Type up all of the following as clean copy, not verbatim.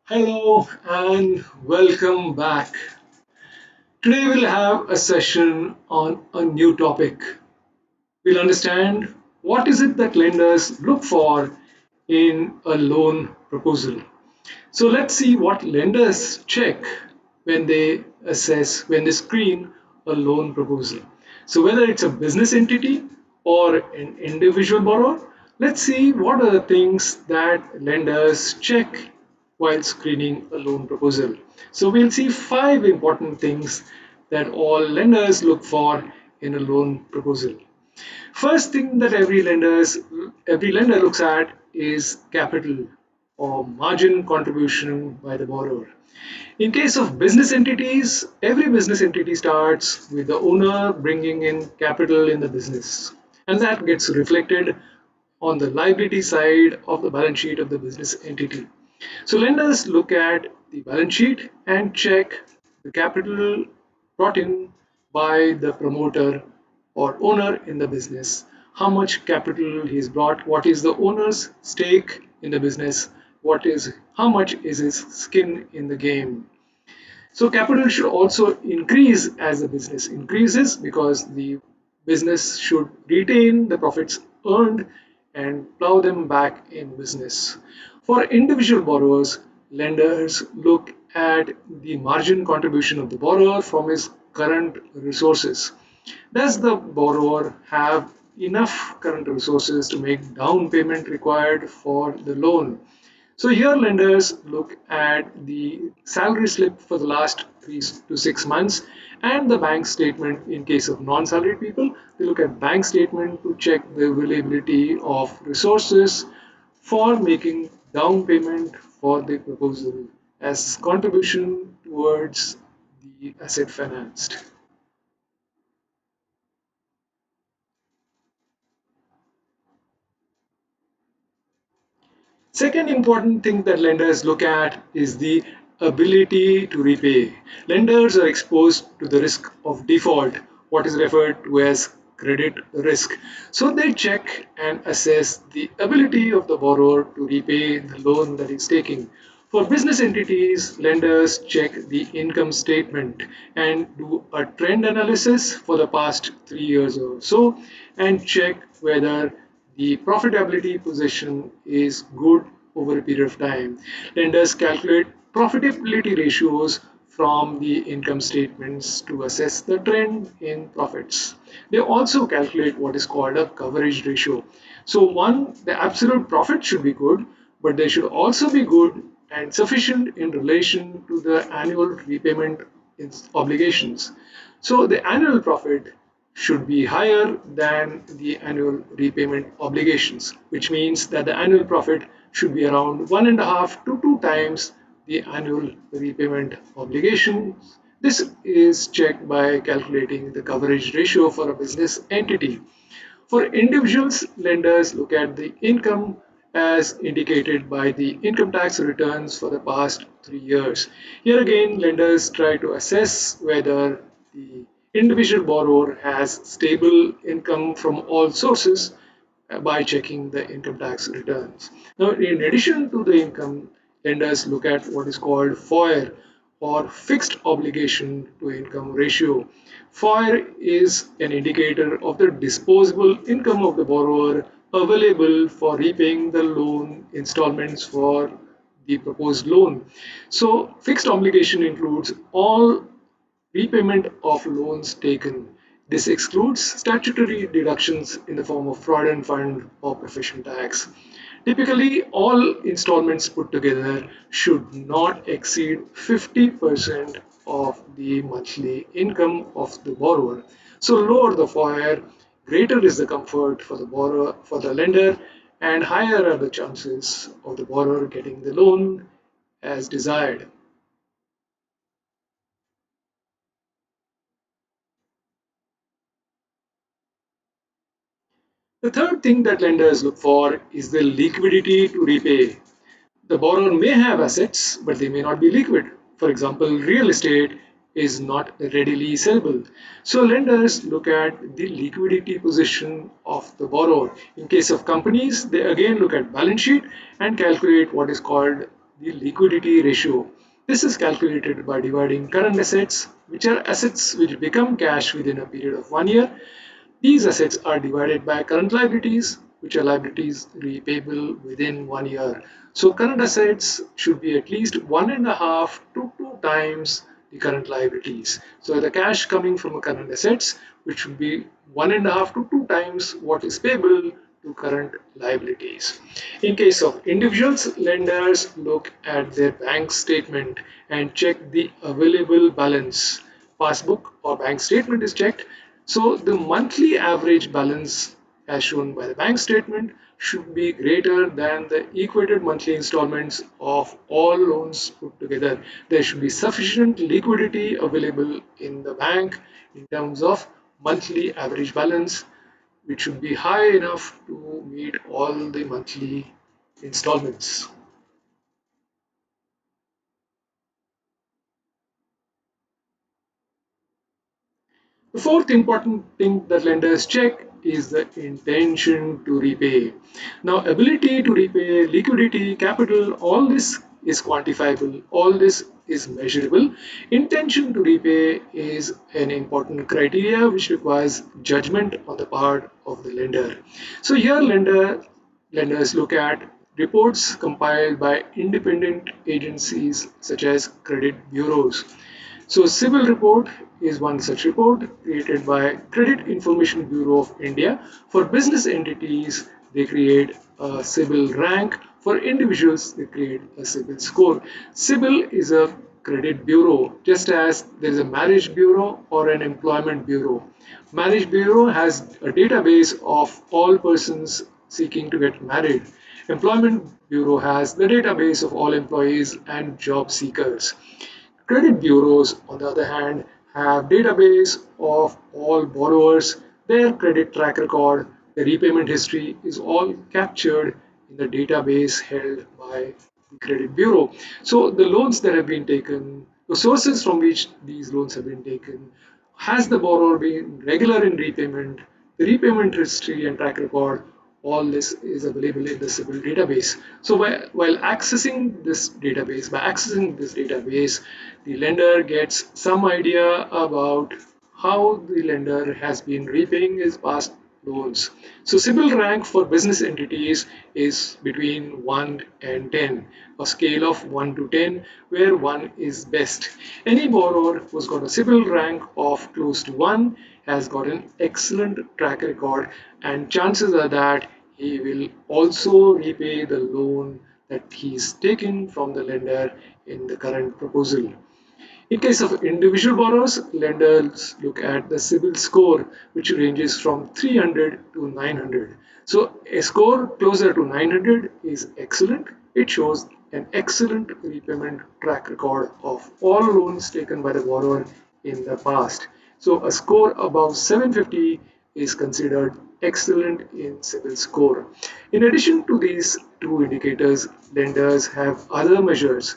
Hello and welcome back. Today we'll have a session on a new topic. We'll understand what is it that lenders look for in a loan proposal. So let's see what lenders check when they screen a loan proposal. So whether it's a business entity or an individual borrower, let's see what are the things that lenders check while screening a loan proposal. So we'll see five important things that all lenders look for in a loan proposal. First thing that every lender looks at is capital or margin contribution by the borrower. In case of business entities, every business entity starts with the owner bringing in capital in the business, and that gets reflected on the liability side of the balance sheet of the business entity. So lenders look at the balance sheet and check the capital brought in by the promoter or owner in the business. How much capital he's brought, what is the owner's stake in the business, how much is his skin in the game. So capital should also increase as the business increases because the business should retain the profits earned and plow them back in business. For individual borrowers, lenders look at the margin contribution of the borrower from his current resources. Does the borrower have enough current resources to make down payment required for the loan? So here lenders look at the salary slip for the last 3 to 6 months and the bank statement in case of non-salaried people. They look at bank statement to check the availability of resources for making down payment for the proposal as contribution towards the asset financed. Second important thing that lenders look at is the ability to repay. Lenders are exposed to the risk of default, what is referred to as credit risk. So they check and assess the ability of the borrower to repay the loan that he's taking. For business entities, lenders check the income statement and do a trend analysis for the past 3 years or so and check whether the profitability position is good over a period of time. Lenders calculate profitability ratios from the income statements to assess the trend in profits. They also calculate what is called a coverage ratio. So, one, the absolute profit should be good, but they should also be good and sufficient in relation to the annual repayment obligations. So, the annual profit should be higher than the annual repayment obligations, which means that the annual profit should be around 1.5 to 2 times the annual repayment obligations. This is checked by calculating the coverage ratio for a business entity. For individuals, lenders look at the income as indicated by the income tax returns for the past 3 years. Here again, lenders try to assess whether the individual borrower has stable income from all sources by checking the income tax returns. Now, in addition to the income, lenders look at what is called FOIR or fixed obligation to income ratio. FOIR is an indicator of the disposable income of the borrower available for repaying the loan installments for the proposed loan. So, fixed obligation includes all repayment of loans taken. This excludes statutory deductions in the form of fraudulent fund or profession tax. Typically, all installments put together should not exceed 50% of the monthly income of the borrower. So, lower the FOIR, greater is the comfort for the borrower, for the lender, and higher are the chances of the borrower getting the loan as desired. The third thing that lenders look for is the liquidity to repay. The borrower may have assets, but they may not be liquid. For example, real estate is not readily sellable. So lenders look at the liquidity position of the borrower. In case of companies, they again look at balance sheet and calculate what is called the liquidity ratio. This is calculated by dividing current assets, which are assets which become cash within a period of 1 year. These assets are divided by current liabilities, which are liabilities repayable within 1 year. So current assets should be at least 1.5 to 2 times the current liabilities. So the cash coming from the current assets, which should be 1.5 to 2 times what is payable to current liabilities. In case of individuals, lenders look at their bank statement and check the available balance. Passbook or bank statement is checked, so the monthly average balance as shown by the bank statement should be greater than the equated monthly installments of all loans put together. There should be sufficient liquidity available in the bank in terms of monthly average balance, which should be high enough to meet all the monthly installments. The fourth important thing that lenders check is the intention to repay. Now, ability to repay, liquidity, capital, all this is quantifiable, all this is measurable. Intention to repay is an important criteria which requires judgment on the part of the lender. So here lenders look at reports compiled by independent agencies such as credit bureaus. So CIBIL report is one such report created by Credit Information Bureau of India. For business entities, they create a CIBIL rank. For individuals, they create a CIBIL score. CIBIL is a credit bureau, just as there is a marriage bureau or an employment bureau. Marriage bureau has a database of all persons seeking to get married. Employment bureau has the database of all employees and job seekers. Credit bureaus, on the other hand, have database of all borrowers, their credit track record, the repayment history is all captured in the database held by the credit bureau. So the loans that have been taken, the sources from which these loans have been taken, has the borrower been regular in repayment, the repayment history and track record, all this is available in the CIBIL database. So while accessing this database, by accessing this database, the lender gets some idea about how the lender has been repaying his past loans. So CIBIL rank for business entities is between 1 and 10, a scale of 1 to 10, where 1 is best. Any borrower who's got a CIBIL rank of close to 1 has got an excellent track record, and chances are that he will also repay the loan that he's taken from the lender in the current proposal. In case of individual borrowers, lenders look at the CIBIL score, which ranges from 300 to 900. So a score closer to 900 is excellent. It shows an excellent repayment track record of all loans taken by the borrower in the past. So a score above 750 is considered excellent in CIBIL score. In addition to these two indicators, lenders have other measures.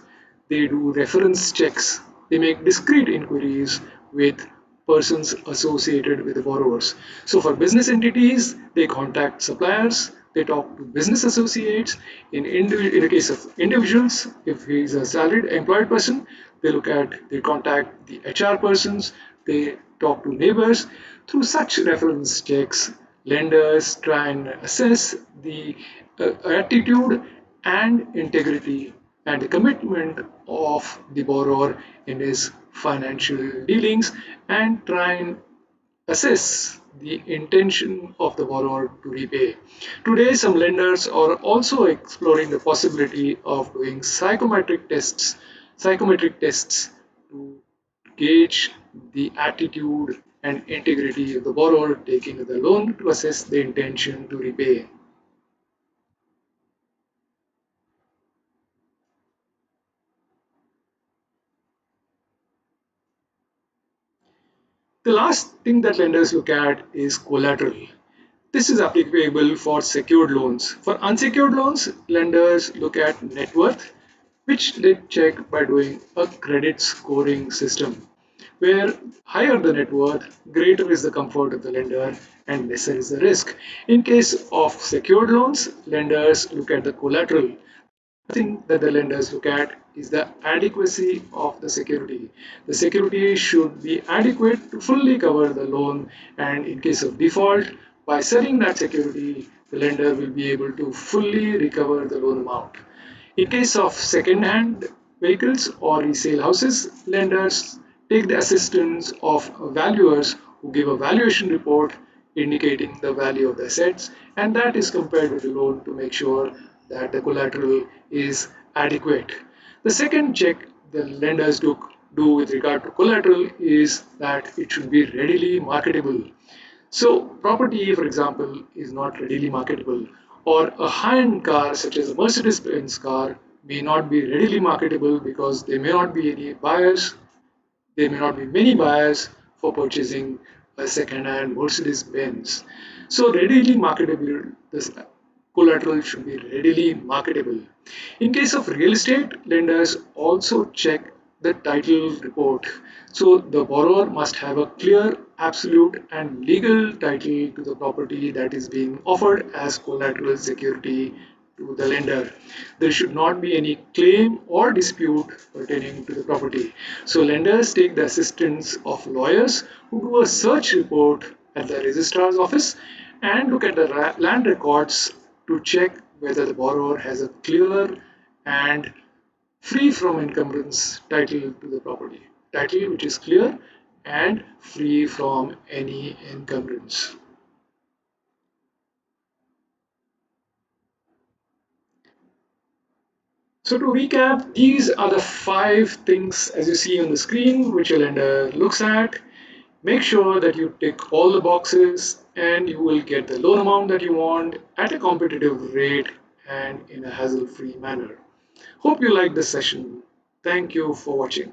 They do reference checks. They make discrete inquiries with persons associated with the borrowers. So for business entities, they contact suppliers, they talk to business associates. In the case of individuals, if he is a salaried employed person, they contact the HR persons, they talk to neighbors. Through such reference checks, lenders try and assess the attitude and integrity and the commitment of the borrower in his financial dealings and try and assess the intention of the borrower to repay. Today, some lenders are also exploring the possibility of doing psychometric tests to gauge the attitude and integrity of the borrower taking the loan to assess the intention to repay. The last thing that lenders look at is collateral. This is applicable for secured loans. For unsecured loans, lenders look at net worth, which they check by doing a credit scoring system, where higher the net worth, greater is the comfort of the lender and lesser is the risk. In case of secured loans, lenders look at the collateral. Thing that the lenders look at is the adequacy of the security. The security should be adequate to fully cover the loan, and in case of default, by selling that security, the lender will be able to fully recover the loan amount. In case of second-hand vehicles or resale houses, lenders take the assistance of valuers who give a valuation report indicating the value of the assets, and that is compared with the loan to make sure that the collateral is adequate. The second check the lenders do with regard to collateral is that it should be readily marketable. So, property, for example, is not readily marketable, or a high-end car such as a Mercedes-Benz car may not be readily marketable because there may not be any buyers, there may not be many buyers for purchasing a second-hand Mercedes-Benz. So, readily marketable, this collateral should be readily marketable. In case of real estate, lenders also check the title report. So the borrower must have a clear, absolute, and legal title to the property that is being offered as collateral security to the lender. There should not be any claim or dispute pertaining to the property. So lenders take the assistance of lawyers who do a search report at the registrar's office and look at the land records to check whether the borrower has a clear and free from encumbrance title to the property. Title which is clear and free from any encumbrance. So to recap, these are the five things as you see on the screen which a lender looks at. Make sure that you tick all the boxes and you will get the loan amount that you want at a competitive rate and in a hassle-free manner. Hope you liked this session. Thank you for watching.